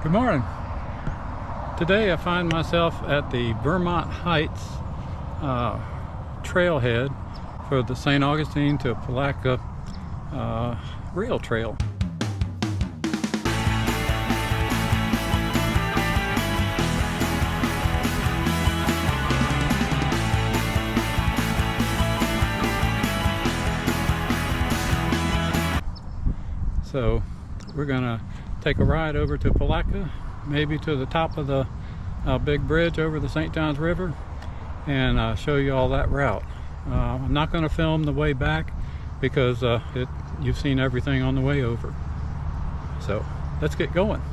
Good morning. Today I find myself at the Vermont Heights trailhead for the St. Augustine to Palatka Rail Trail. So we're gonna take a ride over to Palatka, maybe to the top of the big bridge over the St. Johns River, and show you all that route. I'm not going to film the way back because you've seen everything on the way over. So let's get going.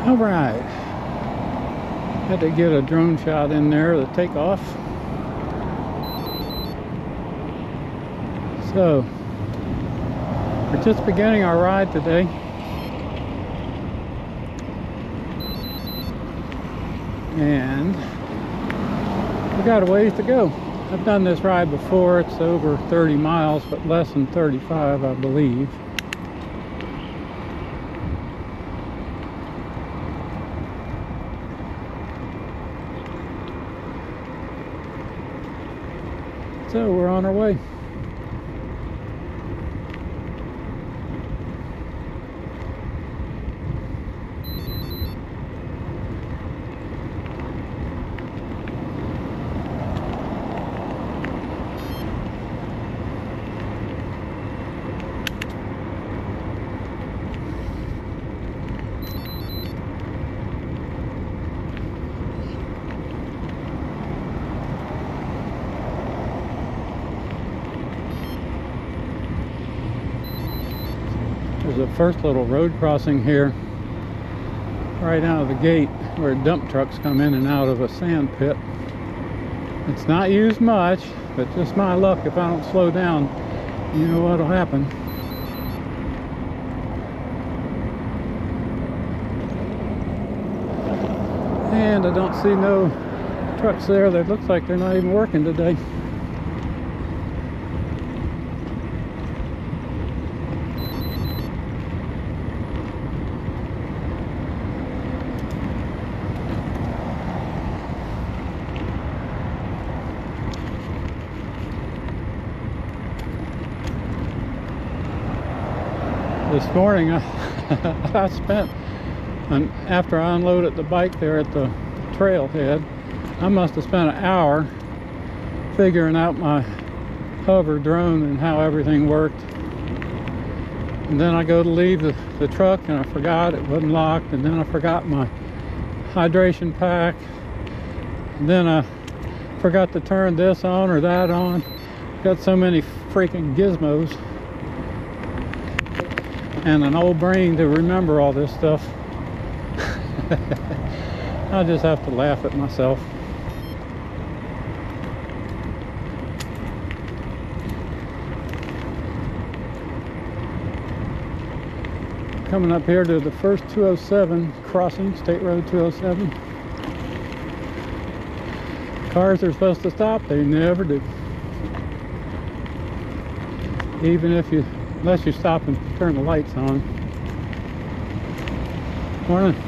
All right, had to get a drone shot in there to take off. So we're just beginning our ride today. And we got a ways to go. I've done this ride before. It's over 30 miles, but less than 35, I believe. So we're on our way. There's a first little road crossing here right out of the gate where dump trucks come in and out of a sand pit. It's not used much, but just my luck, if I don't slow down, you know what'll happen. And I don't see no trucks there. That looks like they're not even working today. This morning I spent, after I unloaded the bike there at the trailhead, I must have spent an hour figuring out my hover drone and how everything worked. And then I go to leave the truck and I forgot it wasn't locked, and then I forgot my hydration pack, and then I forgot to turn this on or that on. Got so many freaking gizmos and an old brain to remember all this stuff. I just have to laugh at myself. Coming up here to the first 207 crossing, State Road 207. Cars are supposed to stop, they never do. Even if you unless you stop and turn the lights on. Morning.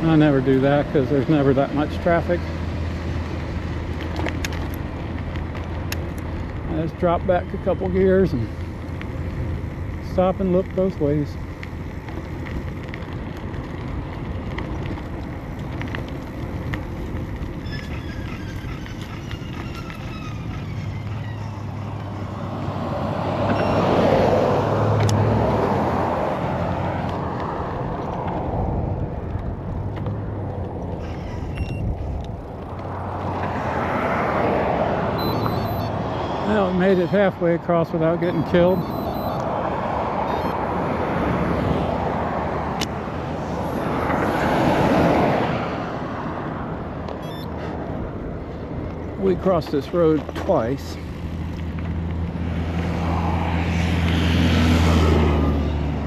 I never do that because there's never that much traffic. I just drop back a couple gears and stop and look both ways. Well, we made it halfway across without getting killed. We crossed this road twice.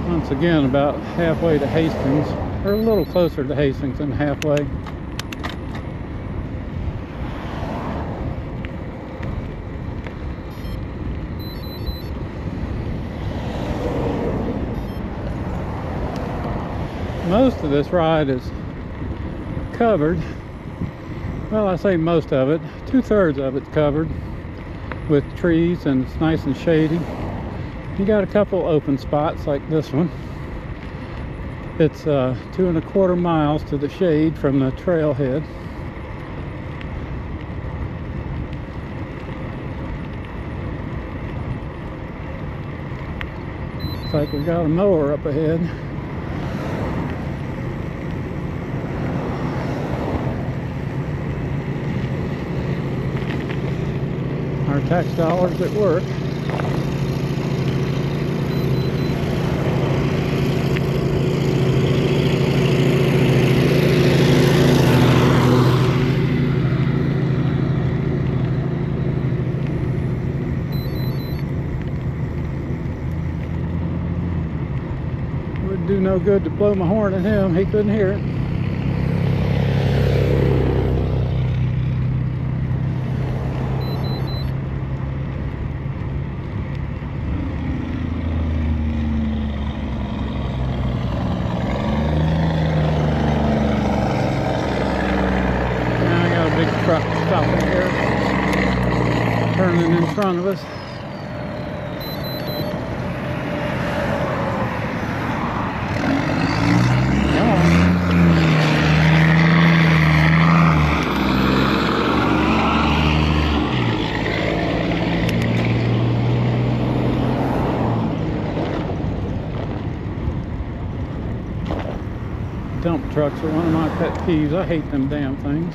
Once again about halfway to Hastings, or a little closer to Hastings than halfway. Most of this ride is covered. Well, I say most of it. 2/3 of it's covered with trees, and it's nice and shady. You got a couple open spots like this one. It's 2¼ miles to the shade from the trailhead. Looks like we got a mower up ahead. Our tax dollars at work. Would do no good to blow my horn at him. He couldn't hear it. Truck stopping here, turning in front of us. Dump trucks are one of my pet peeves. I hate them damn things.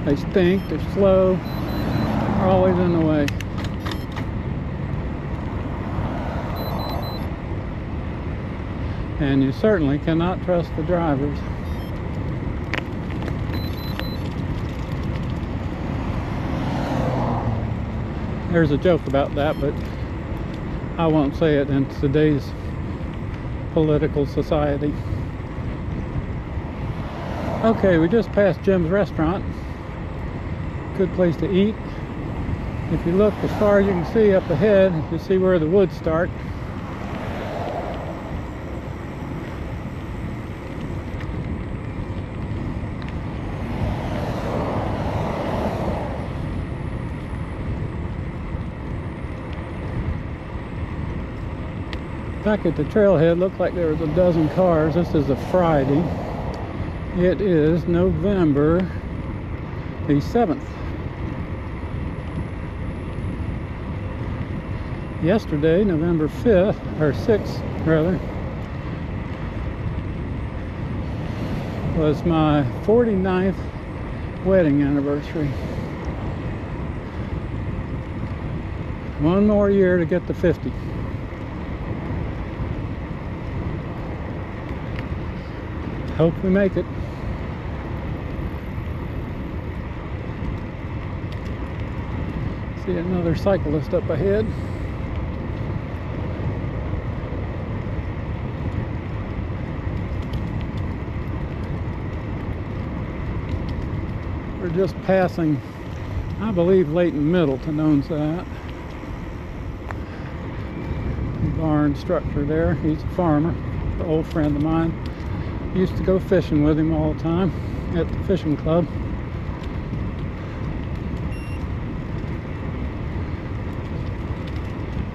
They stink, they're slow, they're always in the way. And you certainly cannot trust the drivers. There's a joke about that, but I won't say it in today's political society. Okay, we just passed Jim's restaurant. Good place to eat. If you look as far as you can see up ahead, you see where the woods start. Back at the trailhead, looked like there was a dozen cars. This is a Friday. It is November the 7th. Yesterday, November 5th, or 6th rather, was my 49th wedding anniversary. One more year to get to 50. Hope we make it. See another cyclist up ahead. We're just passing I believe Leighton Middleton owns that barn structure there. He's a farmer, an old friend of mine. Used to go fishing with him all the time at the fishing club.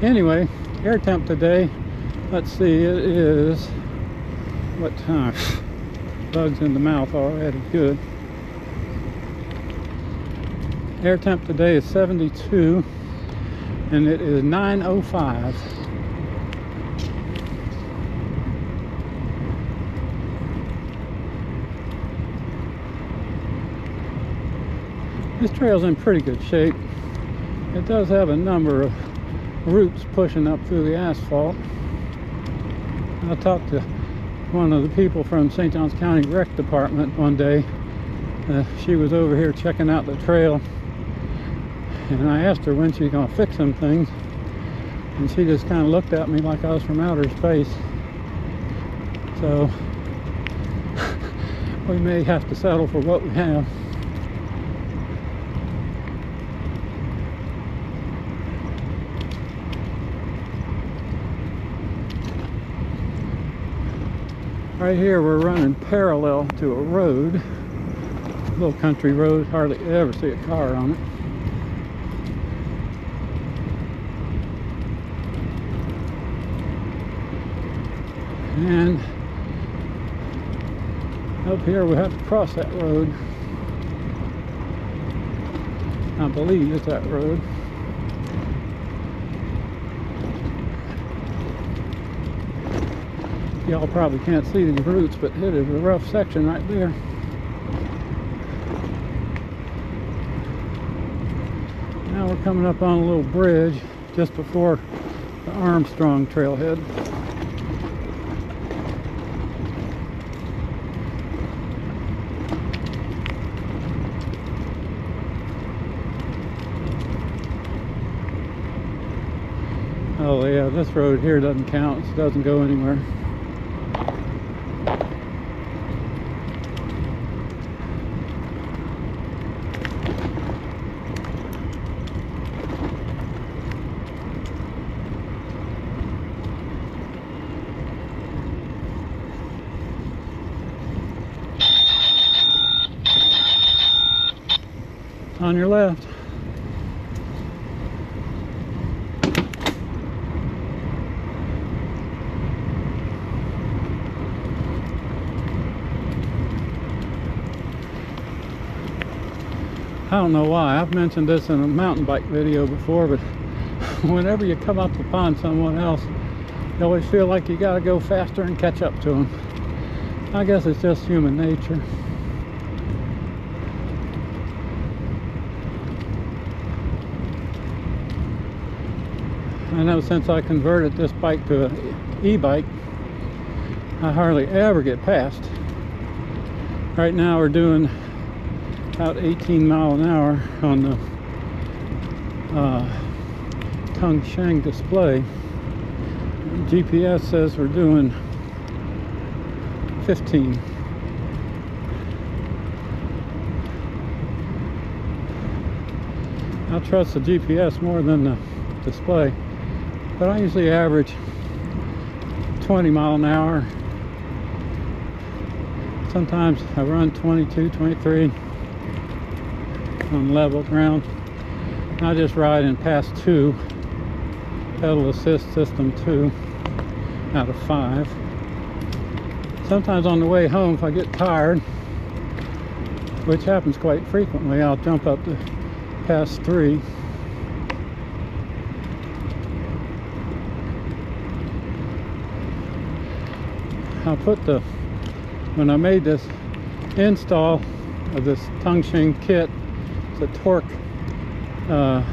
Anyway, air temp today, let's see, it is, what time? Bugs in the mouth already, good. Air temp today is 72 and it is 9:05. This trail's in pretty good shape. It does have a number of roots pushing up through the asphalt. I talked to one of the people from St. Johns County Rec Department one day. She was over here checking out the trail, and I asked her when she's gonna fix some things, and she just kind of looked at me like I was from outer space. So we may have to settle for what we have. Right here we're running parallel to a road, a little country road, hardly ever see a car on it. And up here we have to cross that road. I believe it's that road. Y'all probably can't see these roots, but it is a rough section right there. Now we're coming up on a little bridge just before the Armstrong trailhead. Oh yeah, this road here doesn't count, it doesn't go anywhere. On your left. I don't know why, I've mentioned this in a mountain bike video before, but whenever you come up upon someone else, you always feel like you gotta go faster and catch up to them. I guess it's just human nature. I know since I converted this bike to an e-bike, I hardly ever get past. Right now we're doing about 18 miles an hour on the Tongsheng display. GPS says we're doing 15. I trust the GPS more than the display, but I usually average 20 miles an hour. Sometimes I run 22, 23 on level ground. I just ride in pass 2, pedal assist system 2 out of 5. Sometimes on the way home, if I get tired, which happens quite frequently, I'll jump up to pass 3. When I made this install of this Tongsheng kit, it's a torque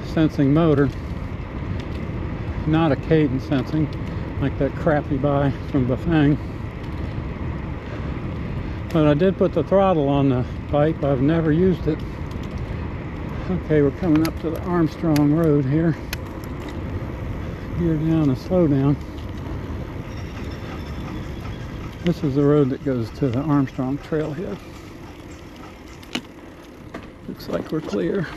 sensing motor, not a cadence sensing like that crap you buy from Bafang. But I did put the throttle on the bike, but I've never used it. Okay, we're coming up to the Armstrong Road here. Gear down and slow down. This is the road that goes to the Armstrong trailhead. Looks like we're clear.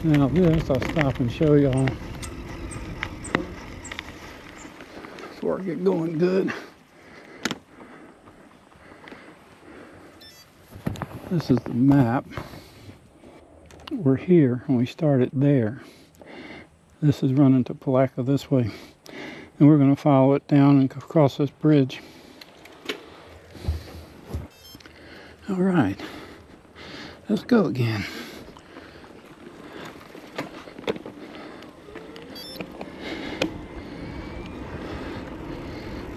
Now this, I'll stop and show y'all before I get going good. This is the map. We're here and we started there. This is running to Palatka this way. And we're going to follow it down and across this bridge. All right, let's go again.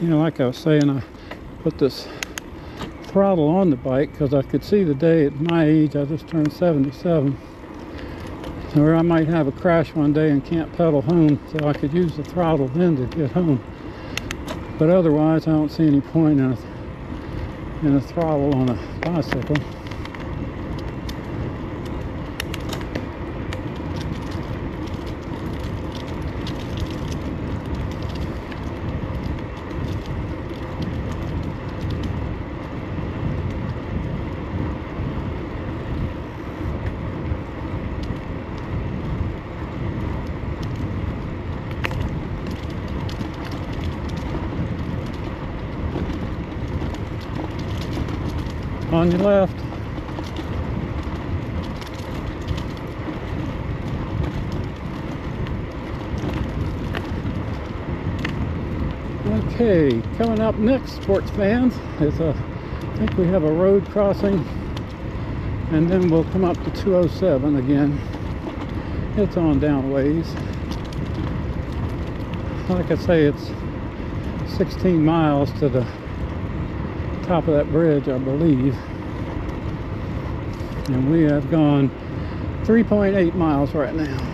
You know, like I was saying, I put this throttle on the bike because I could see the day at my age, I just turned 77, where I might have a crash one day and can't pedal home, so I could use the throttle then to get home. But otherwise, I don't see any point in a throttle on a bicycle. On your left. Okay, coming up next, sports fans, is I think we have a road crossing, and then we'll come up to 207 again. It's on down ways. Like I say, it's 16 miles to the top of that bridge, I believe, and we have gone 3.8 miles right now.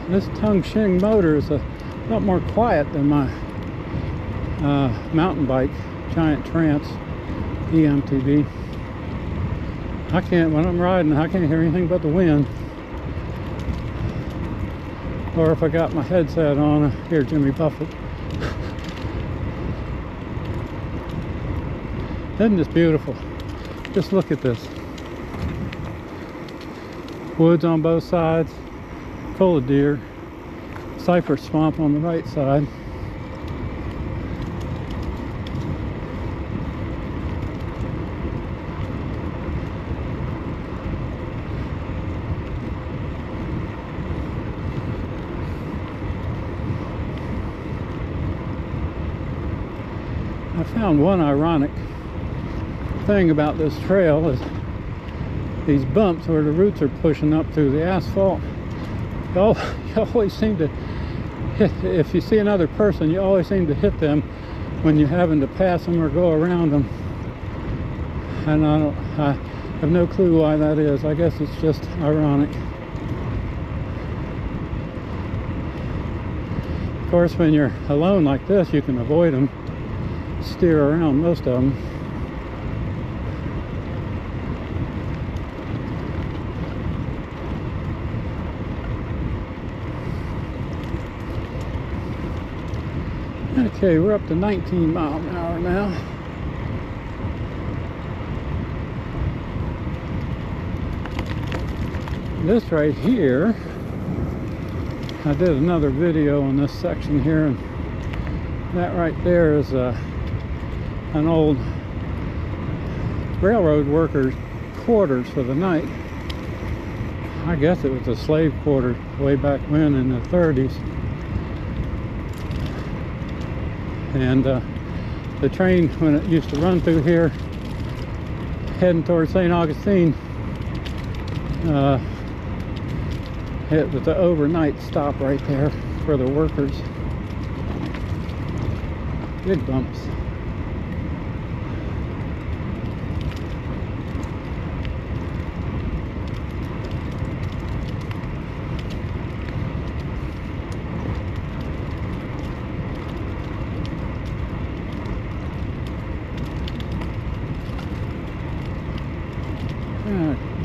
This Tongsheng motor is a lot more quiet than my mountain bike, Giant Trance EMTB. When I'm riding, I can't hear anything but the wind. Or if I got my headset on, I hear Jimmy Buffett. Isn't this beautiful? Just look at this. Woods on both sides, full of deer. Cypress swamp on the right side. I found one ironic thing about this trail is these bumps where the roots are pushing up through the asphalt. You always seem to hit, if you see another person, you always seem to hit them when you're having to pass them or go around them. And I have no clue why that is. I guess it's just ironic. Of course, when you're alone like this, you can avoid them, steer around most of them. Okay, we're up to 19 miles an hour now. This right here, I did another video on this section here, and that right there is an old railroad workers' quarters for the night. I guess it was a slave quarter way back when in the 30s. And the train, when it used to run through here heading towards St. Augustine, it was the overnight stop right there for the workers. Big bumps.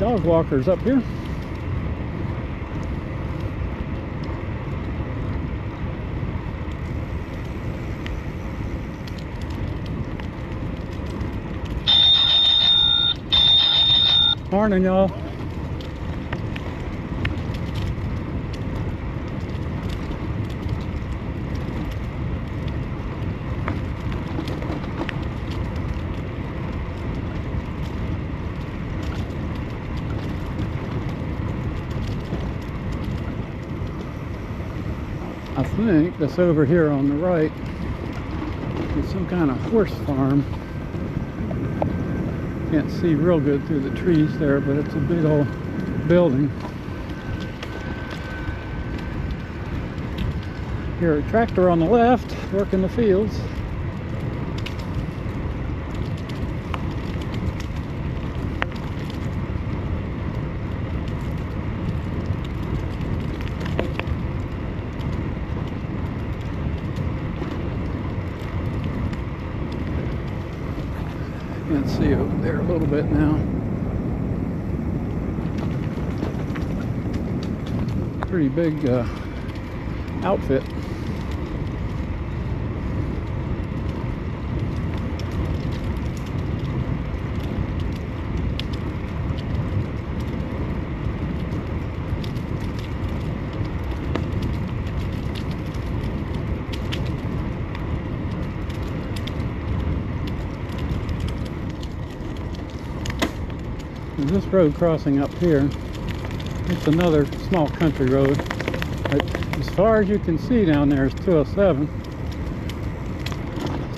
dog walkers up here. Morning, y'all. I think that's over here on the right. It's some kind of horse farm. Can't see real good through the trees there, but it's a big old building. Here, a tractor on the left, working the fields. Can't see over there a little bit now. Pretty big outfit. This road crossing up here, it's another small country road, but as far as you can see down there is 207.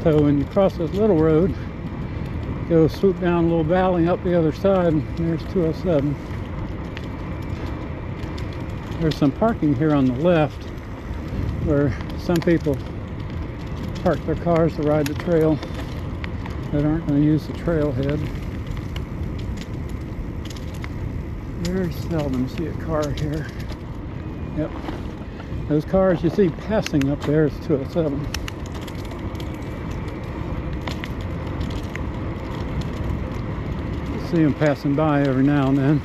So when you cross this little road, go swoop down a little valley up the other side, and there's 207. There's some parking here on the left where some people park their cars to ride the trail that aren't going to use the trailhead. Very seldom see a car here. Yep. Those cars you see passing up there is 207. You see them passing by every now and then.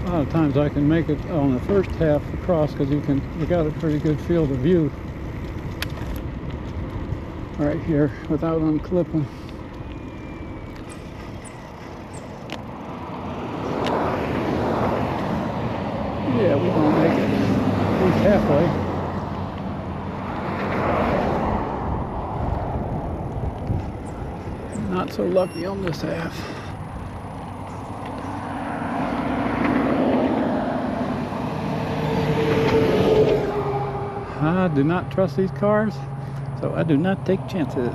A lot of times I can make it on the first half across because you got a pretty good field of view right here without unclipping. Yeah, we're gonna make it at least halfway. Not so lucky on this half. I do not trust these cars, so I do not take chances.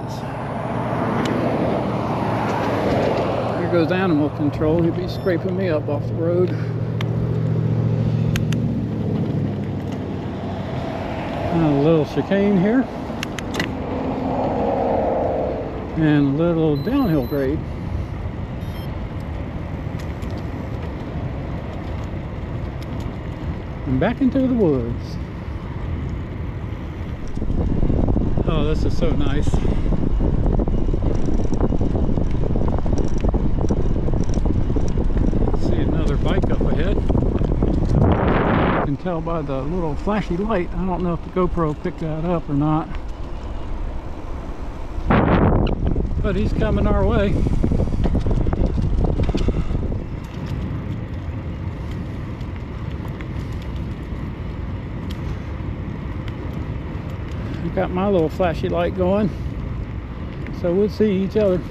Here goes animal control. He'll be scraping me up off the road. A little chicane here. And a little downhill grade. And back into the woods. Oh, this is so nice. See another bike up ahead. You can tell by the little flashy light. I don't know if the GoPro picked that up or not. But he's coming our way. Got my little flashy light going, so we'll see each other.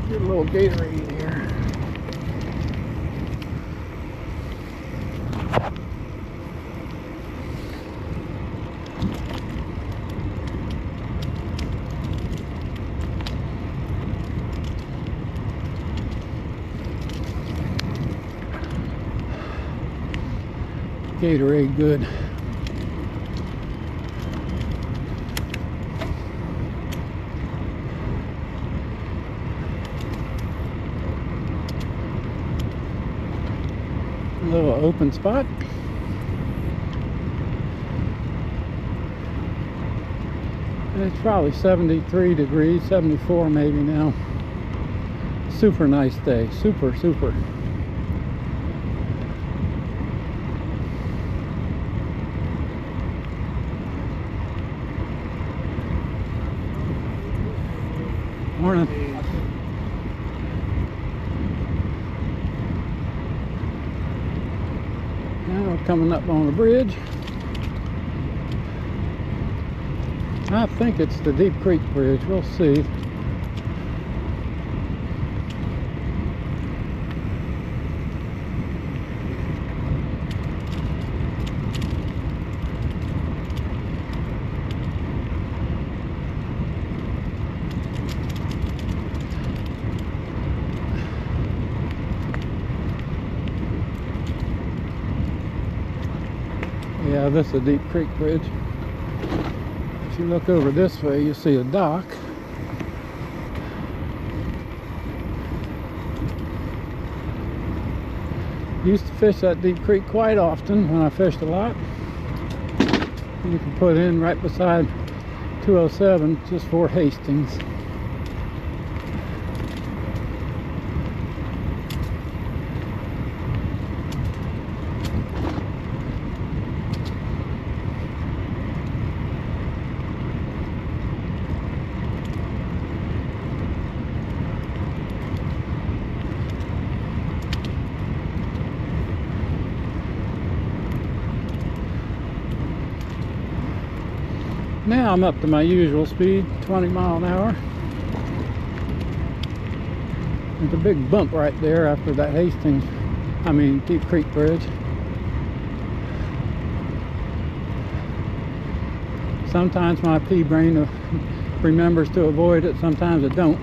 Get a little Gatorade here. Gatorade good. little open spot. And it's probably 73 degrees, 74 maybe now. Super nice day, super, super. Morning. Now we're coming up on the bridge. I think it's the Deep Creek Bridge. We'll see. Yeah, this is the Deep Creek Bridge. If you look over this way, you see a dock. Used to fish that Deep Creek quite often when I fished a lot. You can put in right beside 207 just for Hastings. Now I'm up to my usual speed, 20 miles an hour. There's a big bump right there after that Deep Creek Bridge. Sometimes my pea brain remembers to avoid it, sometimes it don't.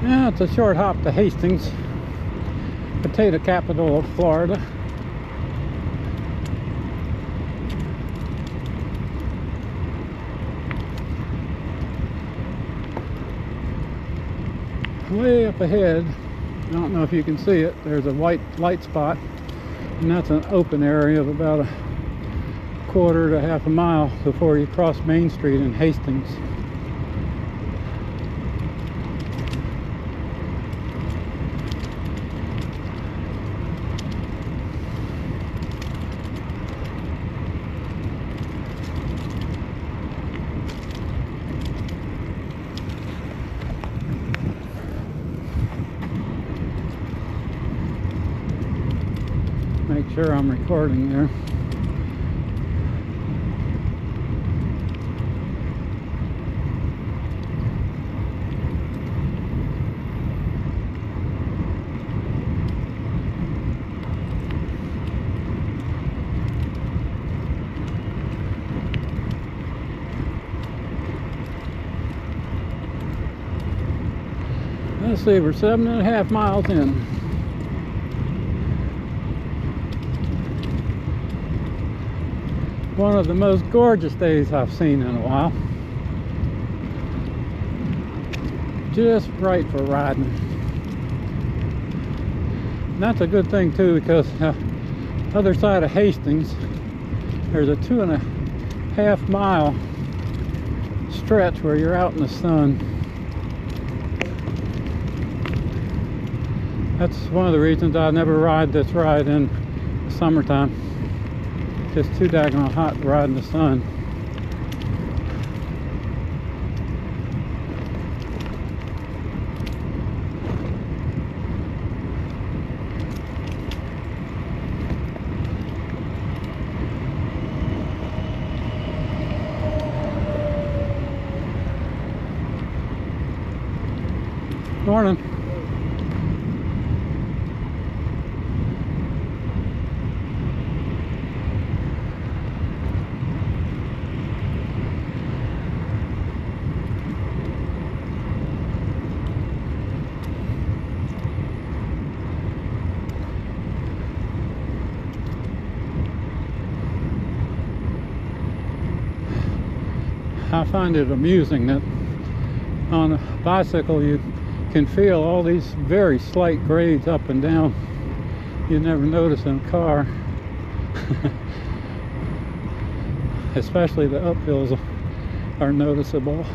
Now it's a short hop to Hastings, potato capital of Florida. Way up ahead, I don't know if you can see it, there's a white light spot, and that's an open area of about a quarter to half a mile before you cross Main Street in Hastings. Make sure I'm recording there. Let's see, we're 7.5 miles in. One of the most gorgeous days I've seen in a while. Just right for riding. And that's a good thing too, because other side of Hastings there's a 2.5 mile stretch where you're out in the sun. That's one of the reasons I never ride this ride in the summertime. Just too daggone hot to ride in the sun. Morning. I find it amusing that on a bicycle you can feel all these very slight grades up and down you never notice in a car. Especially the uphills are noticeable.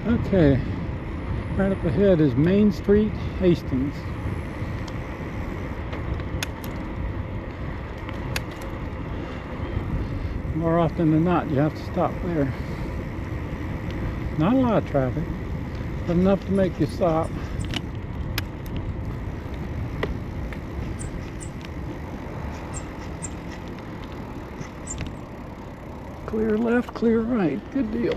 Okay, right up ahead is Main Street, Hastings. More often than not, you have to stop there. Not a lot of traffic, but enough to make you stop. Clear left, clear right. Good deal.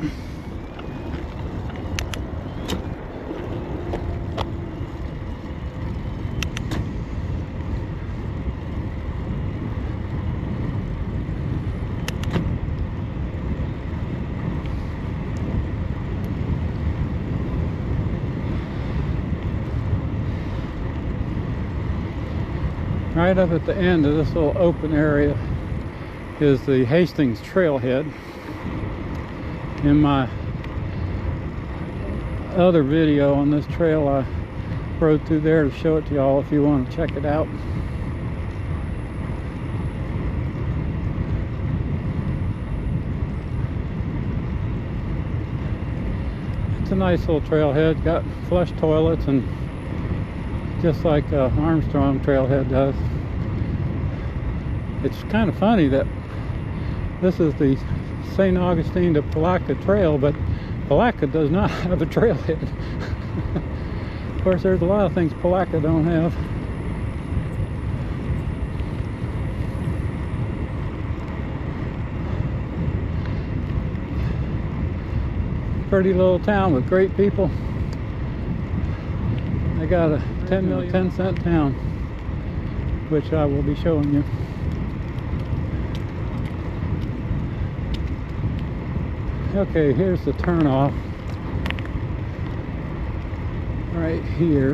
Right up at the end of this little open area is the Hastings trailhead. In my other video on this trail, I rode through there to show it to y'all if you want to check it out. It's a nice little trailhead, got flush toilets, and just like Armstrong trailhead does. It's kind of funny that this is the St. Augustine to Palatka Trail, but Palatka does not have a trailhead. Of course, there's a lot of things Palatka don't have. Pretty little town with great people. They got a 10-cent town, which I will be showing you. Okay, here's the turnoff right here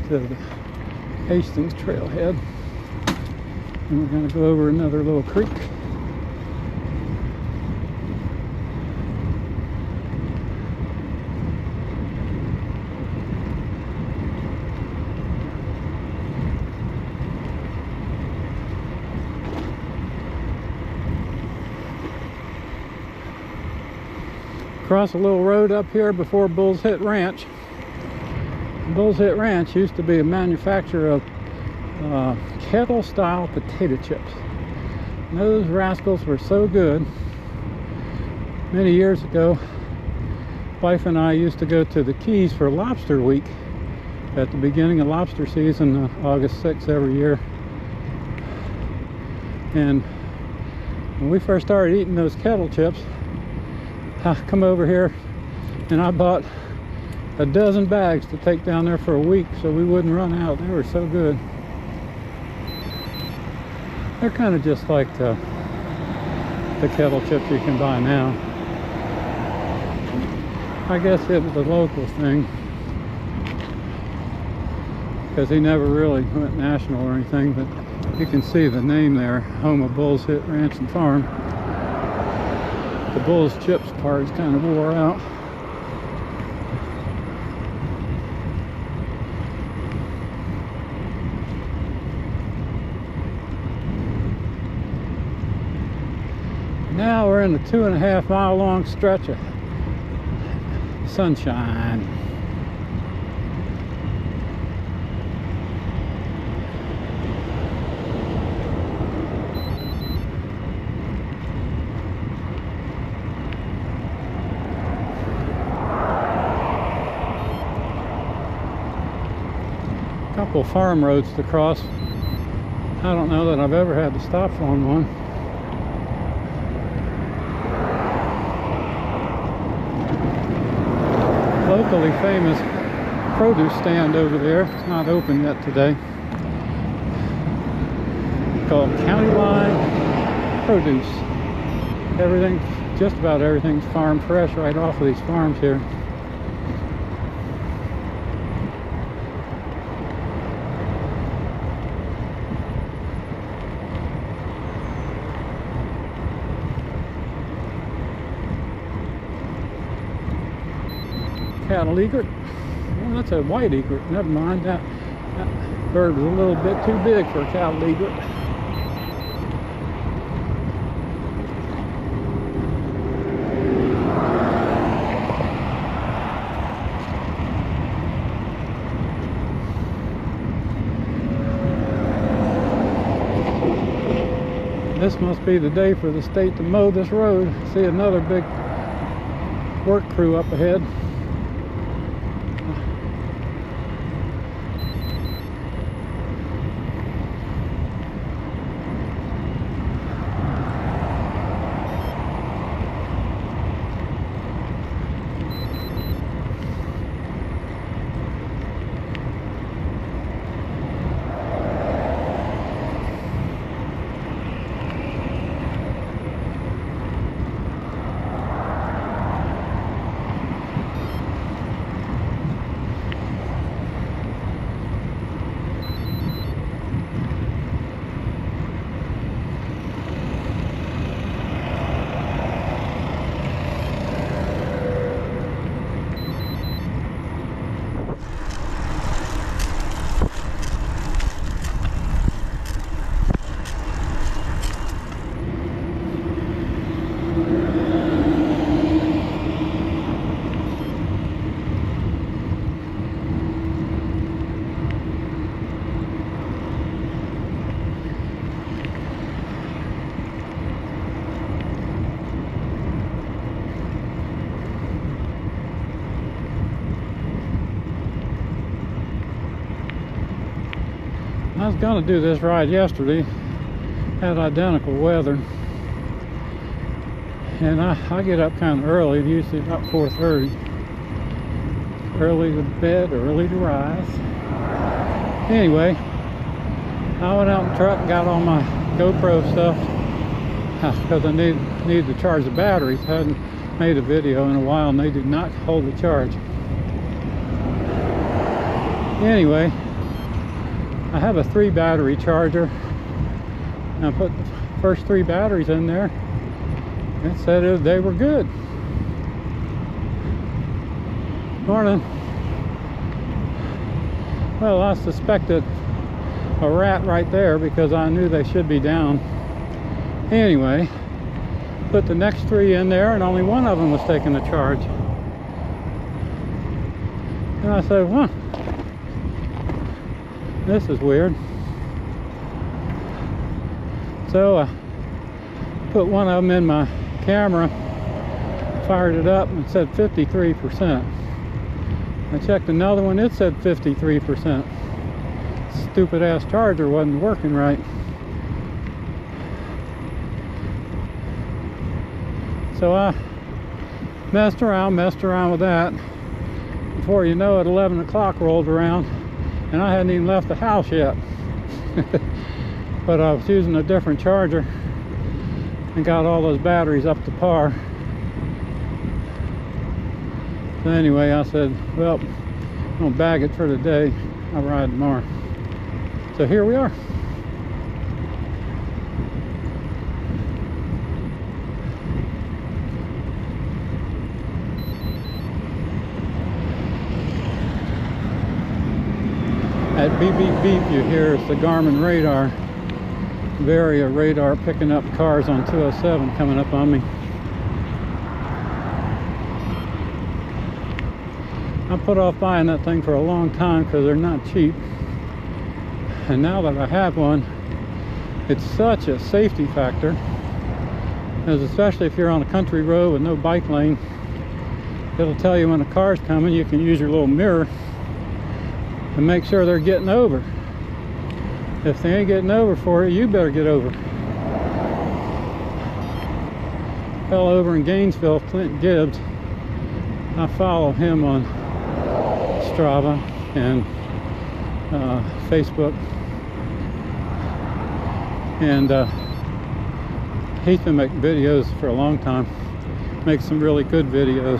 to the Hastings trailhead, and we're going to go over another little creek. Across a little road up here before Bull's Hit Ranch. Bull's Hit Ranch used to be a manufacturer of kettle style potato chips. And those rascals were so good. Many years ago, wife and I used to go to the Keys for Lobster Week at the beginning of lobster season, August 6th every year. And when we first started eating those kettle chips, I come over here and I bought a dozen bags to take down there for a week so we wouldn't run out. They were so good. They're kind of just like the kettle chips you can buy now. I guess it was a local thing because he never really went national or anything, but you can see the name there, home of Bull's Hit Ranch and Farm. The Bull's Chips part is kind of wore out. Now we're in the 2.5 mile long stretch of sunshine. Couple farm roads to cross. I don't know that I've ever had to stop on one. Locally famous produce stand over there. It's not open yet today. It's called County Line Produce. Everything, just about everything's farm fresh right off of these farms here. cattle egret. Well, that's a white egret. Never mind. That bird was a little bit too big for a cattle egret. This must be the day for the state to mow this road. See another big work crew up ahead. I was going to do this ride yesterday, had identical weather, and I get up kind of early, usually about 4:30. Early to bed, early to rise. Anyway, I went out in the truck and got all my GoPro stuff because I needed to charge the batteries. I hadn't made a video in a while and they did not hold the charge. Anyway, I have a 3 battery charger, and I put the first 3 batteries in there. It said they were good. Morning. Well, I suspected a rat right there because I knew they should be down. Anyway, put the next 3 in there and only one of them was taking the charge. And I said, huh, this is weird. So I put one of them in my camera, fired it up, and it said 53%. I checked another one, it said 53%. Stupid ass charger wasn't working right. So I messed around with that. Before you know it, 11 o'clock rolled around and I hadn't even left the house yet. But I was using a different charger and got all those batteries up to par. So anyway, I said, well, I'm gonna bag it for today. I'll ride tomorrow. So here we are. That beep beep beep you hear is the Garmin radar. Varia radar picking up cars on 207 coming up on me. I put off buying that thing for a long time because they're not cheap. And now that I have one, it's such a safety factor. Because especially if you're on a country road with no bike lane, it'll tell you when a car's coming. You can use your little mirror and make sure they're getting over. If they ain't getting over for you, you better get over. Fell over in Gainesville, Clint Gibbs. I follow him on Strava and Facebook, and he's been making videos for a long time. Makes some really good videos,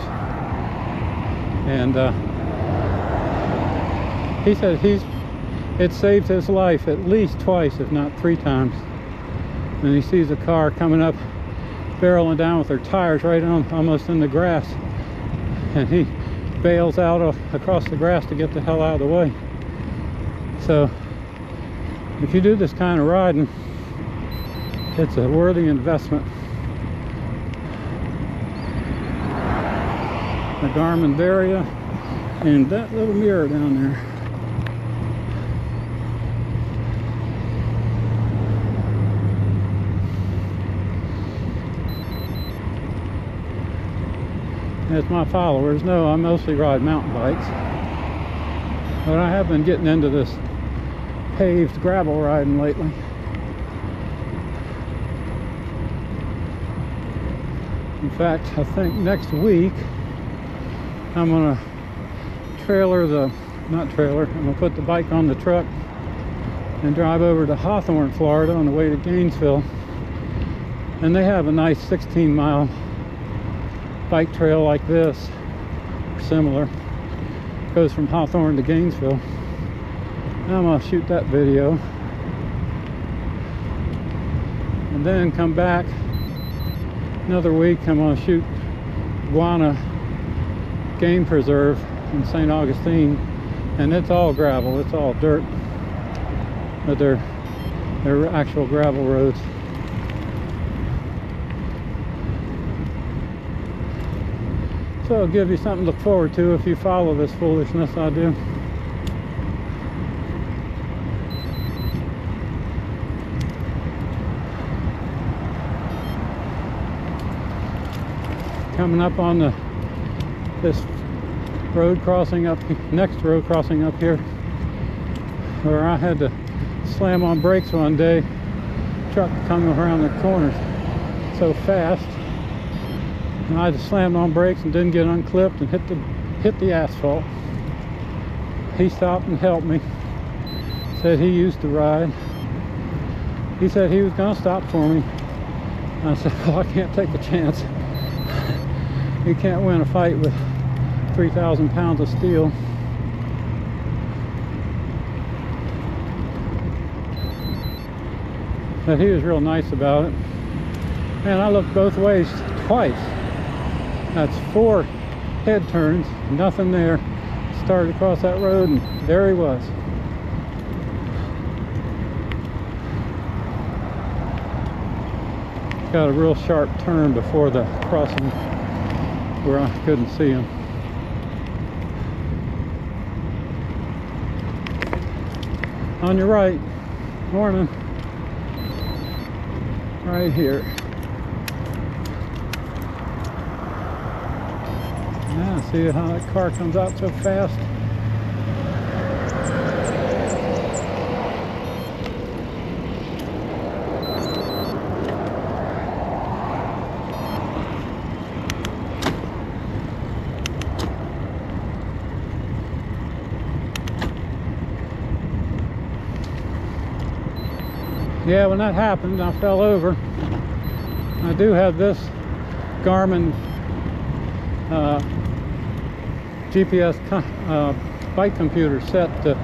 and he said it saved his life at least twice, if not 3 times. And he sees a car coming up, barreling down with their tires right on, almost in the grass, and he bails out across the grass to get the hell out of the way. So if you do this kind of riding, it's a worthy investment. The Garmin Varia and that little mirror down there. As my followers know, I mostly ride mountain bikes, but I have been getting into this paved gravel riding lately. In fact, I think next week I'm gonna I'm gonna put the bike on the truck and drive over to Hawthorne, Florida on the way to Gainesville. And they have a nice 16-mile bike trail like this, similar. Goes from Hawthorne to Gainesville. Now I'm gonna shoot that video and then come back another week. I'm gonna shoot Guana Game Preserve in St. Augustine, and it's all gravel, it's all dirt, but they're actual gravel roads. So it'll give you something to look forward to if you follow this foolishness I do. Coming up on this road crossing up, next road crossing up here, where I had to slam on brakes one day. Truck coming around the corner so fast, and I just slammed on brakes and didn't get unclipped and hit the asphalt. He stopped and helped me. Said he used to ride. He said he was gonna stop for me. I said, well, I can't take a chance. You can't win a fight with 3,000 pounds of steel. But he was real nice about it. Man, I looked both ways twice. That's 4 head turns, nothing there. Started across that road and there he was. Got a real sharp turn before the crossing where I couldn't see him. On your right, morning, right here. Yeah, see how that car comes out so fast? Yeah, when that happened, I fell over. I do have this Garmin GPS bike computer set to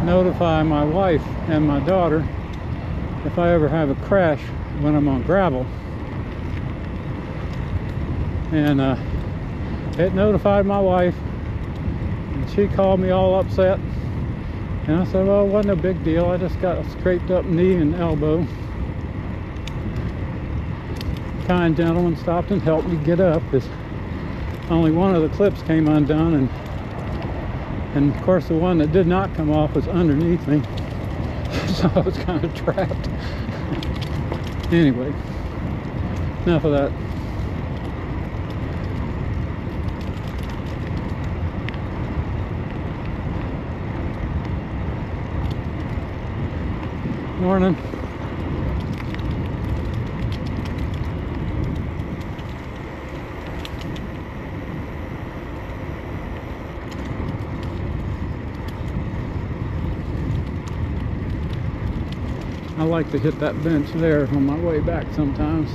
notify my wife and my daughter if I ever have a crash when I'm on gravel. And it notified my wife, and she called me all upset. And I said, well, it wasn't a big deal. I just got a scraped up knee and elbow. Kind gentleman stopped and helped me get up, because only one of the clips came undone, and of course the one that did not come off was underneath me. So I was kind of trapped. Anyway, enough of that. Morning. I like to hit that bench there on my way back sometimes.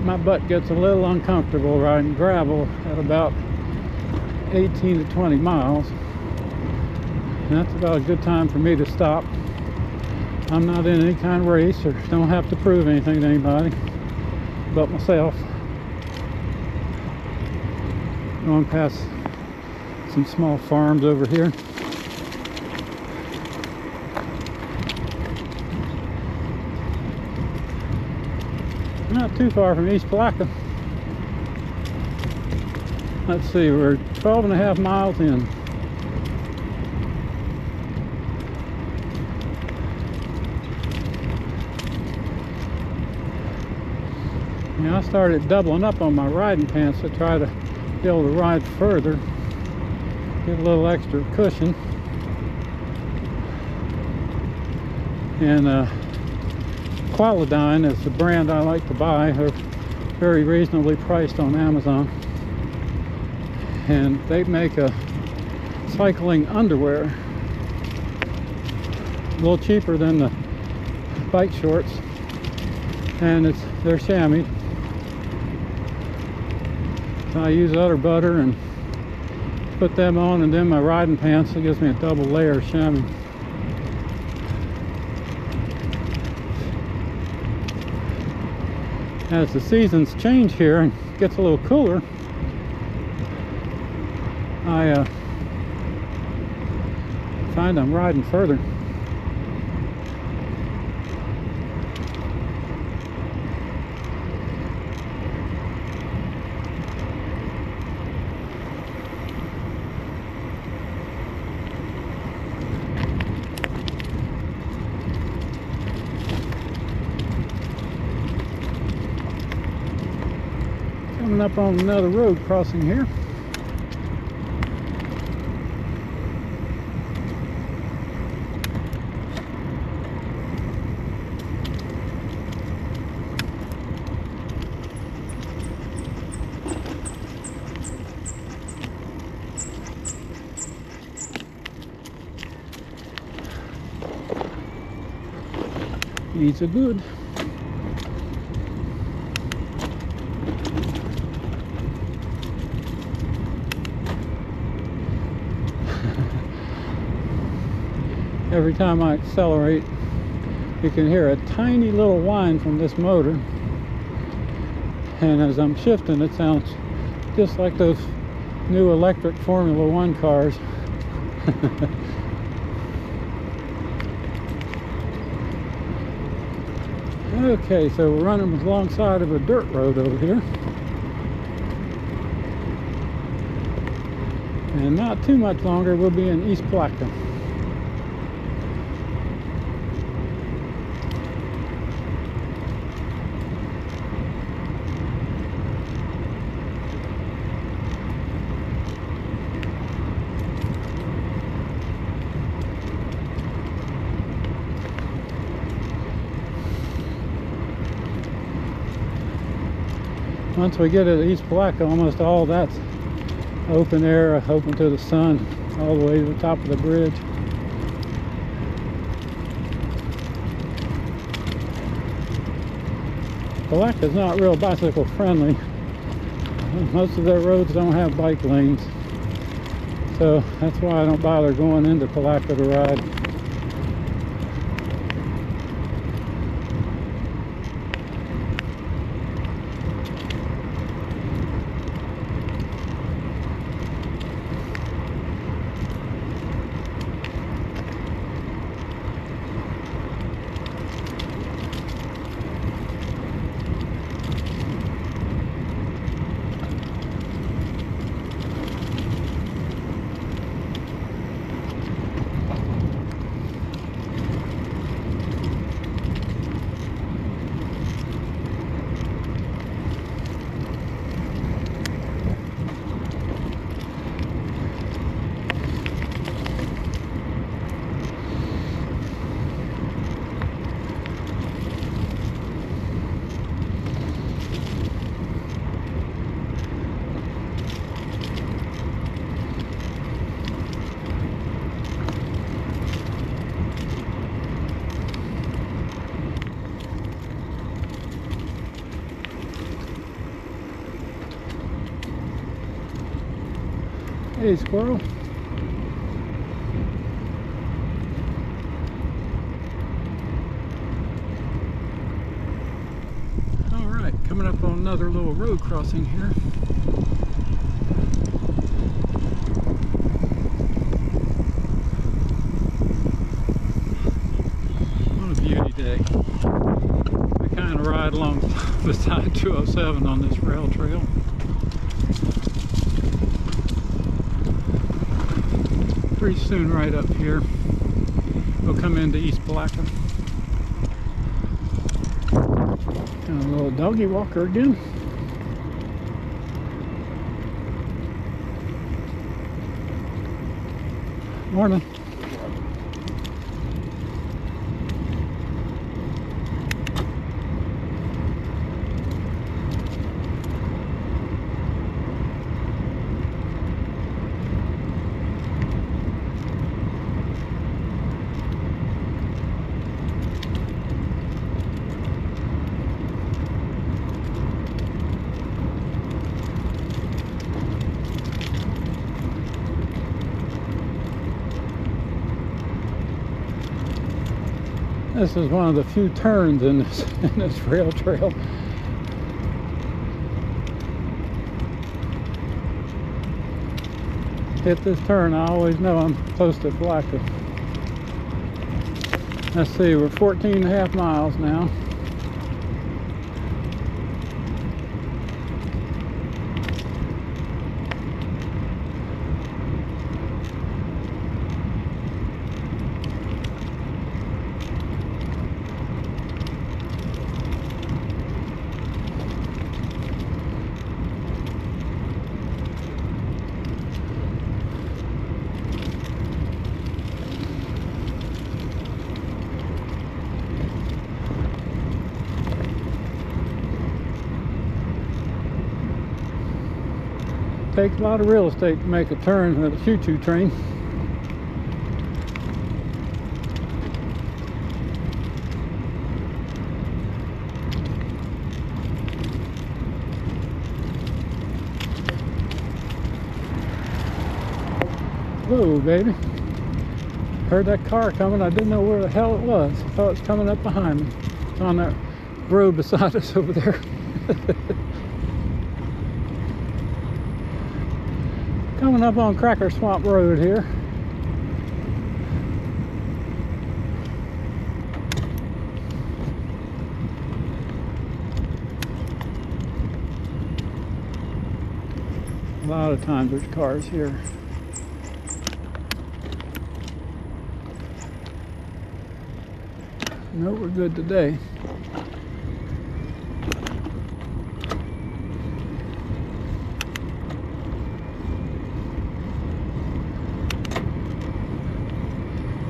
My butt gets a little uncomfortable riding gravel at about 18 to 20 miles. And that's about a good time for me to stop I'm not in any kind of race or don't have to prove anything to anybody but myself. Going past some small farms over here. Not too far from East Palatka. Let's see, we're 12.5 miles in. Now I started doubling up on my riding pants to try to be able to ride further, get a little extra cushion. And Qualidine is the brand I like to buy. They're very reasonably priced on Amazon, and they make a cycling underwear a little cheaper than the bike shorts, and they're chamois. So I use udder butter and put them on, and then my riding pants. It gives me a double layer of chamois. As the seasons change here and gets a little cooler, I find I'm riding further. Coming up on another road crossing here. These are good. Every time I accelerate, you can hear a tiny little whine from this motor, and as I'm shifting, it sounds just like those new electric Formula One cars. Okay, so we're running alongside of a dirt road over here, and not too much longer we'll be in East Palatka. Once we get to East Palatka, almost all that's open air, open to the sun, all the way to the top of the bridge. Palatka's not real bicycle friendly. Most of their roads don't have bike lanes, so that's why I don't bother going into Palatka to ride. Hey, squirrel. coming up on another little road crossing here. What a beauty day. We kind of ride along beside 207 on this rail trail. Pretty soon right up here we'll come into East Palatka. And a little doggy walker again. Morning. This is one of the few turns in this rail trail. Hit this turn, I always know I'm close to Palatka. Let's see, we're 14.5 miles now. Takes a lot of real estate to make a turn with a choo-choo train. Whoa, baby. Heard that car coming. I didn't know where the hell it was. I thought it was coming up behind me. It's on that road beside us over there. Coming up on Cracker Swamp Road here. A lot of times there's cars here. No, we're good today.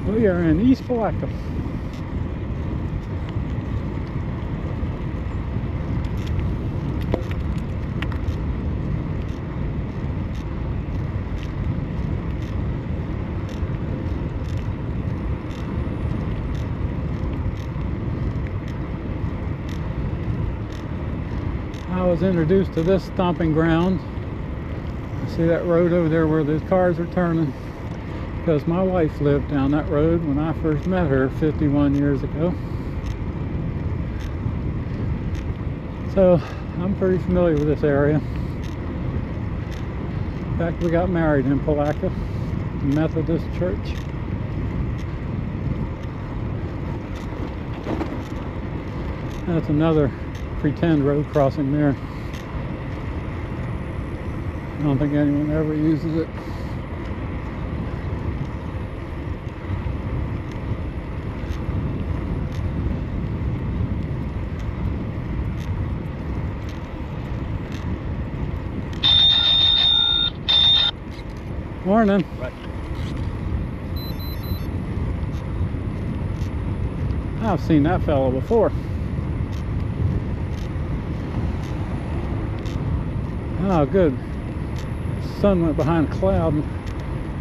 We are in East Palatka. I was introduced to this stomping ground. See that road over there where those cars are turning? Because my wife lived down that road when I first met her 51 years ago. So I'm pretty familiar with this area. In fact, we got married in Palatka, Methodist Church. That's another pretend road crossing there. I don't think anyone ever uses it. Morning. Right. I've seen that fellow before. Oh, good. The sun went behind a cloud.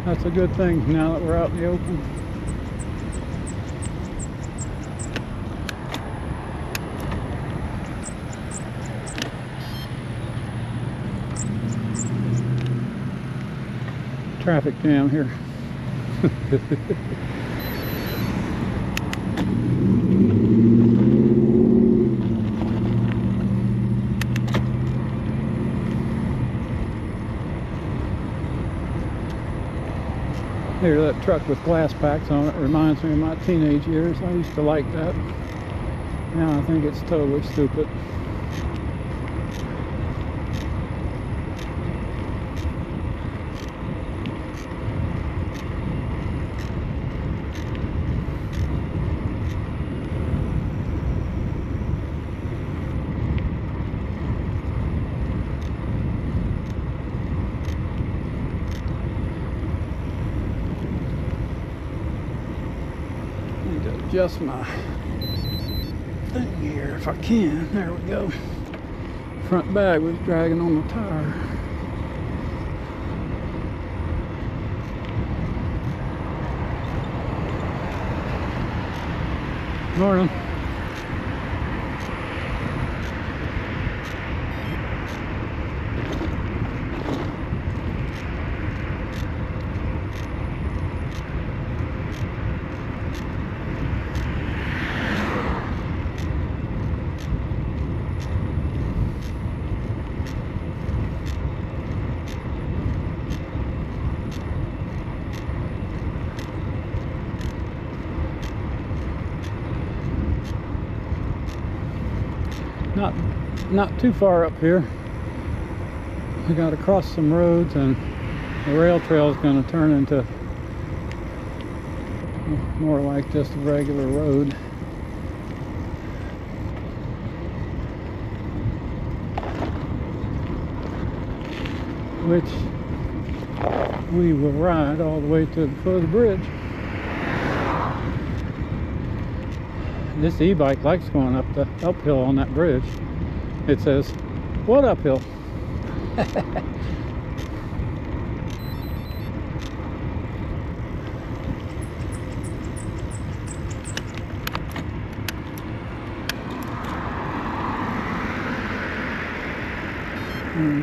That's a good thing now that we're out in the open. Traffic jam here. truck with glass packs on it. Reminds me of my teenage years. I used to like that. Now I think it's totally stupid. Adjust my thing here if I can. There we go. Front bag was dragging on the tire. Morning. Not too far up here. We got to cross some roads, and the rail trail is going to turn into more like just a regular road. Which we will ride all the way to the foot of the bridge. This e-bike likes going up the uphill on that bridge. It says, "What uphill?"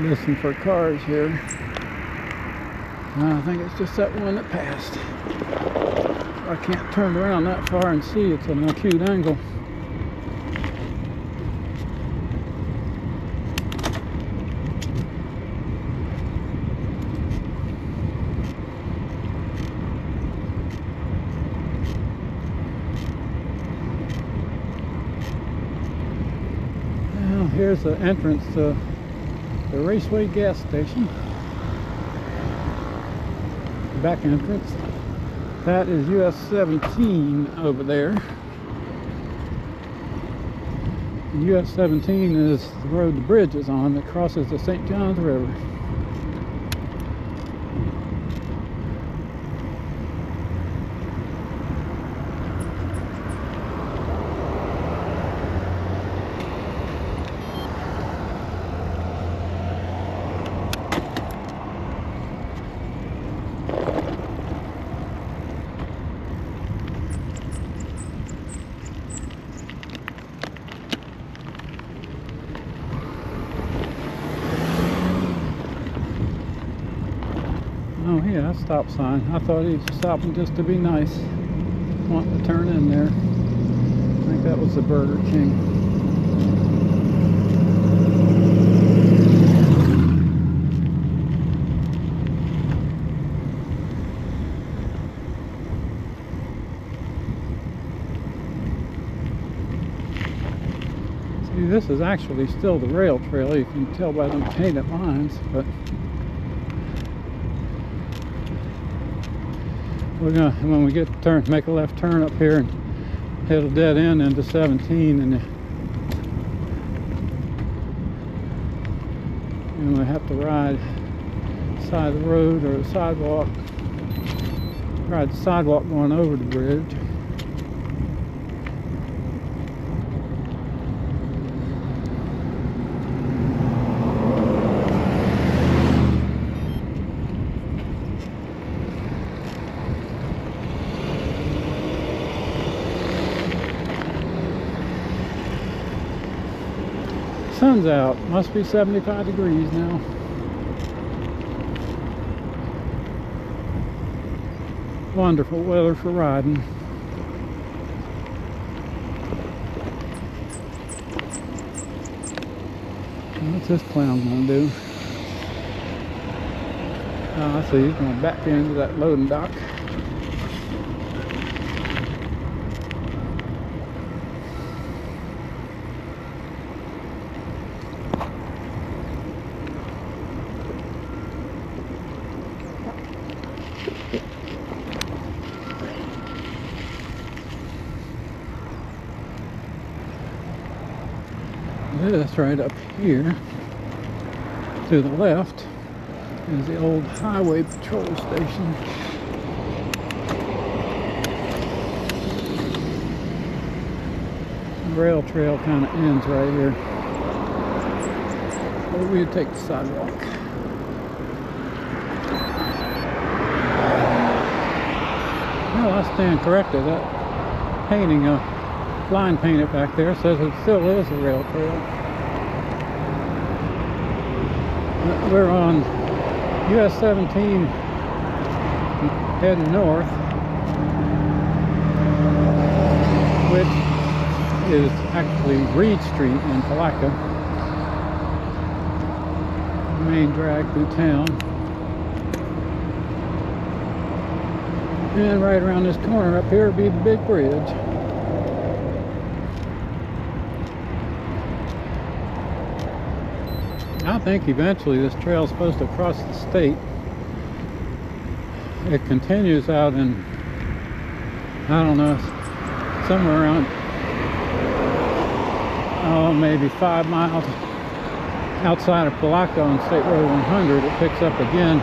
Listen for cars here. I think it's just that one that passed. I can't turn around that far and see. It's an acute angle. Well, here's the entrance to the Raceway gas station. Back entrance. That is US 17 over there. And US 17 is the road the bridge is on that crosses the St. Johns River. Oh yeah, a stop sign. I thought he was stopping just to be nice. Wanting to turn in there. I think that was the Burger King. See, this is actually still the rail trail. You can tell by them painted lines, but we're gonna, when we get to turn, make a left turn up here and hit a dead end into 17, and we have to ride side of the road or the sidewalk. Ride the sidewalk going over the bridge. Sun's out. Must be 75 degrees now. Wonderful weather for riding. What's this clown gonna do? Oh, I see. He's gonna back into that loading dock. this right up here to the left is the old highway patrol station. The rail trail kind of ends right here. So we'll take the sidewalk. Well, I stand corrected. That painting, line painted back there, says it still is a rail trail. We're on US 17 heading north, which is actually Reed Street in Palatka, main drag through town. And right around this corner up here will be the big bridge. I think eventually this trail is supposed to cross the state. It continues out in, I don't know, somewhere around, oh, maybe 5 miles outside of Palatka on State Road 100. It picks up again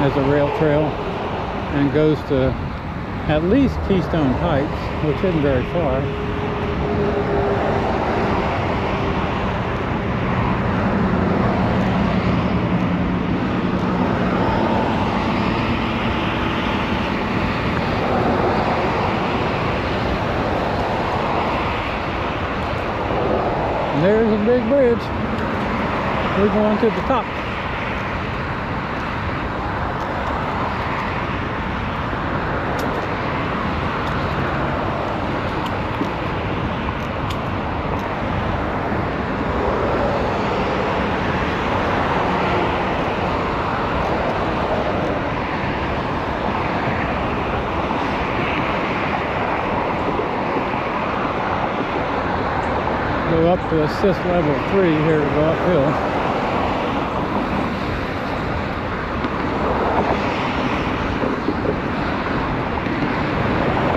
as a rail trail and goes to at least Keystone Heights, which isn't very far. And there's a big bridge. We're going to the top. Go up to assist level 3 here to go uphill.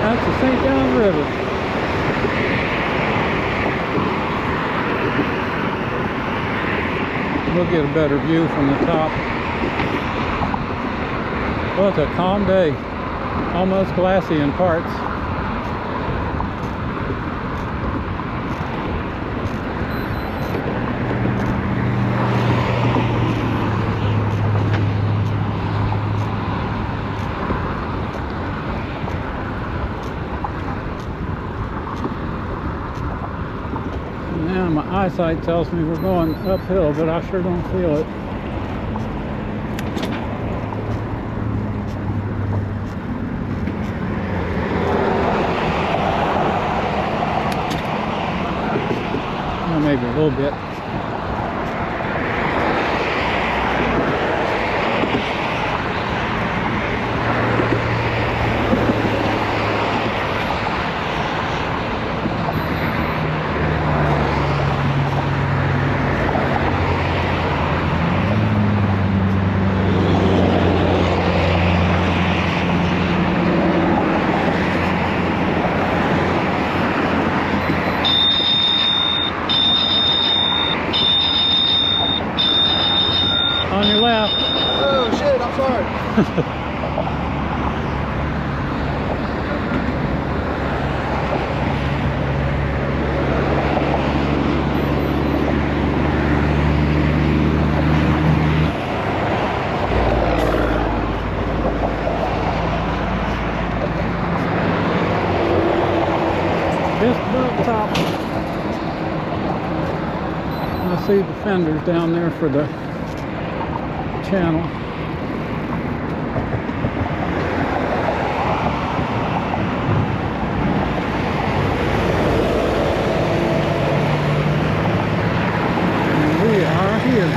That's the St. Johns River. We'll get a better view from the top. Well, it's a calm day, almost glassy in parts. Now my eyesight tells me we're going uphill, but I sure don't feel it. Well, maybe a little bit. On your left. Oh shit, I'm sorry. Just above the top. I see the fenders down there for the channel. And we are here.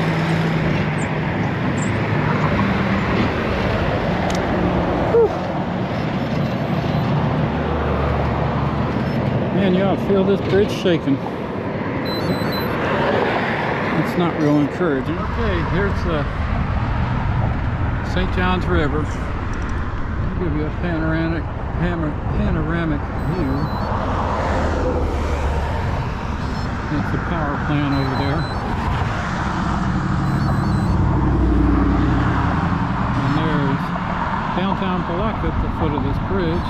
Whew. Man, you ought to feel this bridge shaking. It's not real encouraging. Okay, here's the St. Johns River. I'll give you a panoramic view. That's the power plant over there. And there's downtown Palatka at the foot of this bridge.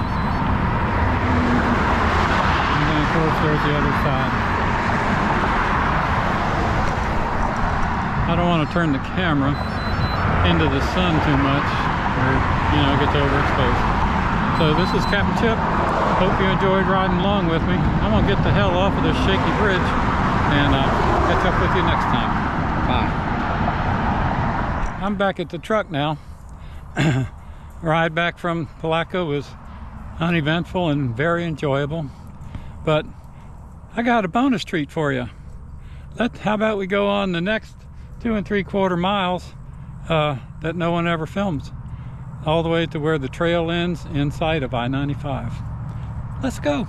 And then of course there's the other side. I don't want to turn the camera into the sun too much, or it gets overexposed. So this is Capt. Hope you enjoyed riding along with me. I'm gonna get the hell off of this shaky bridge, and catch up with you next time. Bye. I'm back at the truck now. Ride back from Palatka was uneventful and very enjoyable, but I got a bonus treat for you. How about we go on the next 2 3/4 miles that no one ever films, all the way to where the trail ends inside of I-95. Let's go.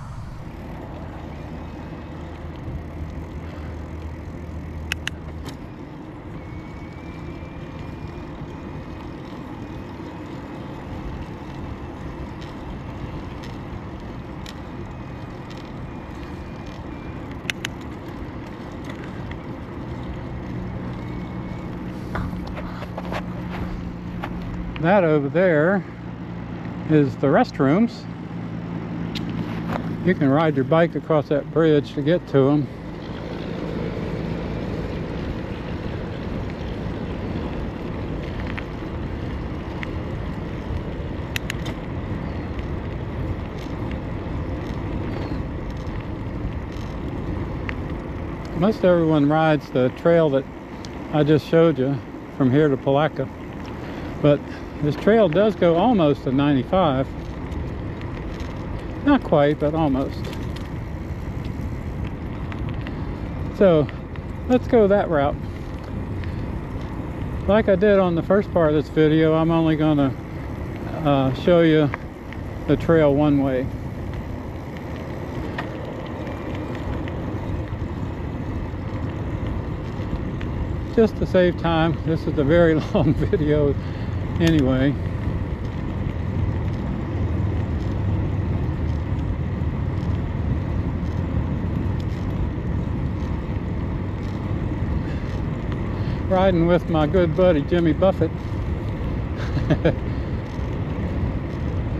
That over there is the restrooms. You can ride your bike across that bridge to get to them. Most everyone rides the trail that I just showed you from here to Palatka, but this trail does go almost to 95. Not quite, but almost. So let's go that route. Like I did on the first part of this video, I'm only going to show you the trail one way. Just to save time. This is a very long video anyway. Riding with my good buddy Jimmy Buffett.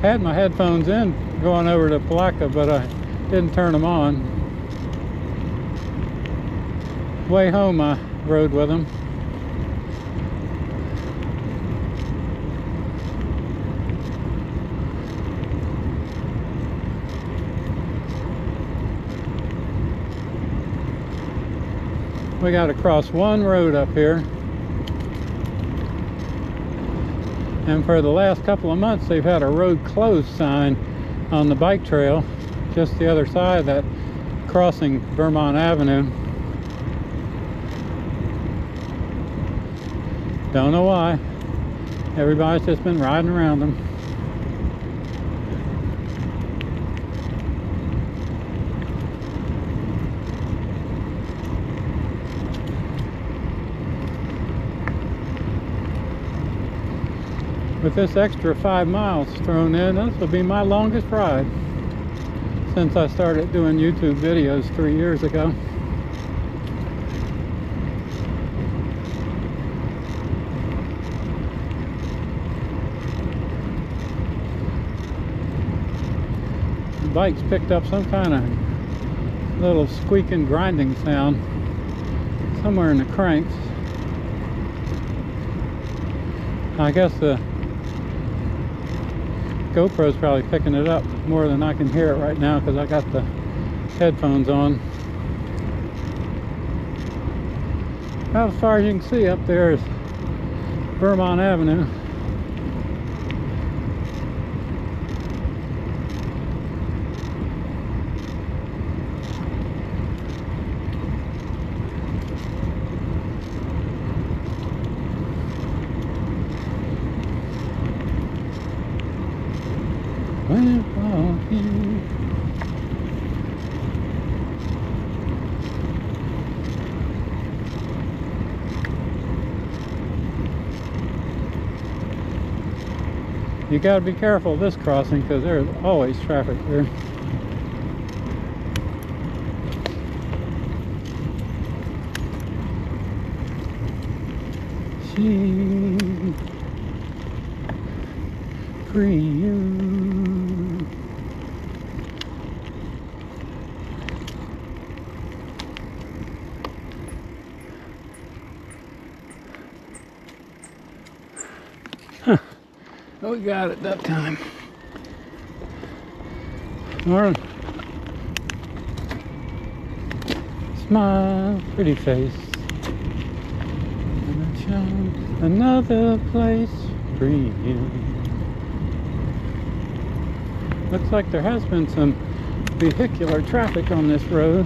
Had my headphones in going over to Palatka, but I didn't turn them on. Way home I rode with him. We got to cross one road up here, and for the last couple of months they've had a road closed sign on the bike trail just the other side of that crossing Vermont Avenue. Don't know why. Everybody's just been riding around them. With this extra 5 miles thrown in, this will be my longest ride since I started doing YouTube videos 3 years ago. The bike's picked up some kind of little squeaking, grinding sound somewhere in the cranks. I guess the GoPro's probably picking it up more than I can hear it right now because I got the headphones on. About as far as you can see up there is Vermont Avenue. You got to be careful of this crossing because there's always traffic here. she free you. Huh. We got it that time. Morning. Smile, pretty face. Another place for you. Looks like there has been some vehicular traffic on this road.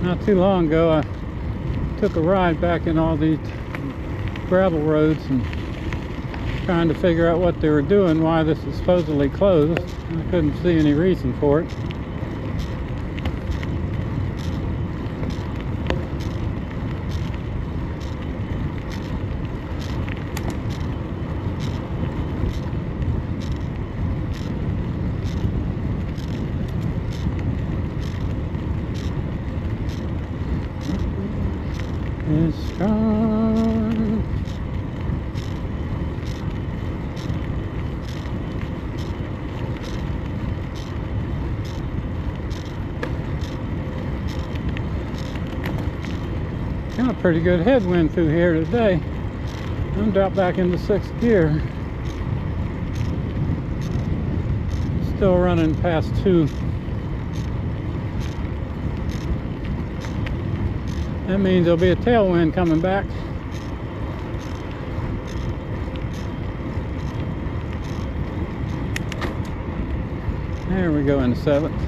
Not too long ago, I took a ride back in all these gravel roads and trying to figure out what they were doing, why this is supposedly closed. I couldn't see any reason for it. It's strong. Got a pretty good headwind through here today. I'm dropped back into 6th gear. Still running past 2. That means there'll be a tailwind coming back. There we go into 7th.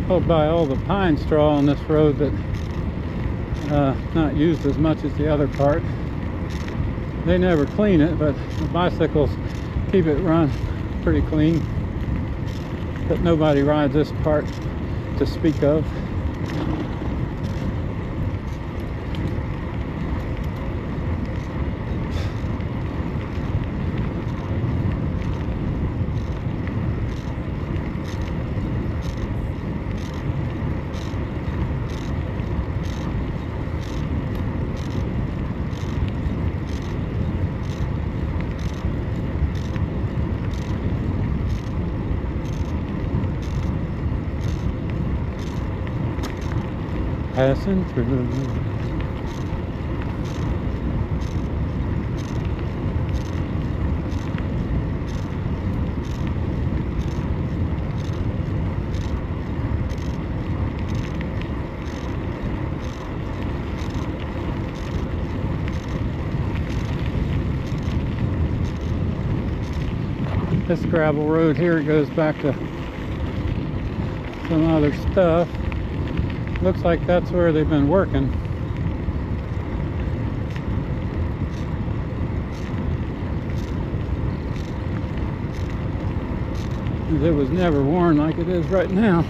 Pulled by all the pine straw on this road that not used as much as the other part. They never clean it, but the bicycles keep it run pretty clean. But nobody rides this part to speak of. Passing through. This gravel road here goes back to some other stuff. Looks like that's where they've been working. It was never worn like it is right now.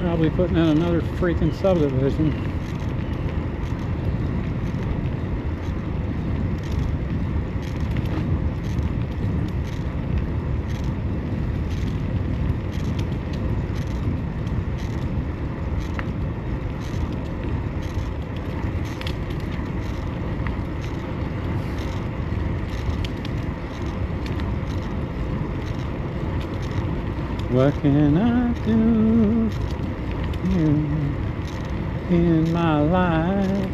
Probably putting in another freaking subdivision. What can I do in my life?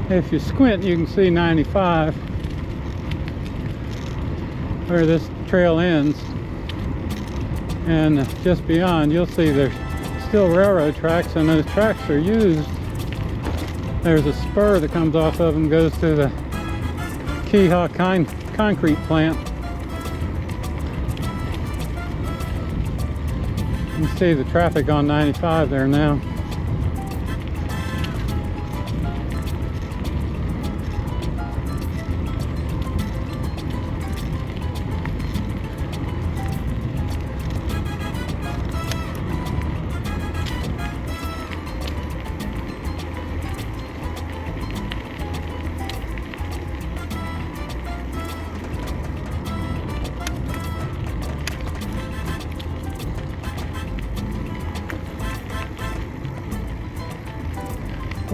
If you squint, you can see 95, where this trail ends. And just beyond, you'll see there's still railroad tracks, and those tracks are used. There's a spur that comes off of them, goes to the Keha concrete plant. You can see the traffic on 95 there now.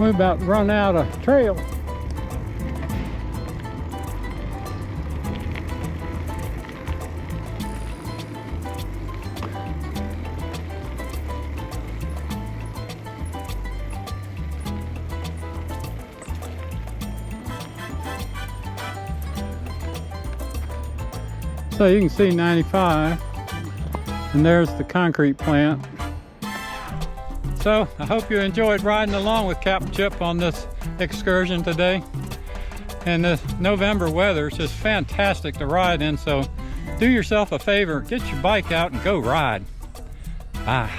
We're about to run out of trail. So you can see 95, and there's the concrete plant. So I hope you enjoyed riding along with Cap and Chip on this excursion today. And the November weather is just fantastic to ride in, so do yourself a favor, get your bike out and go ride. Bye.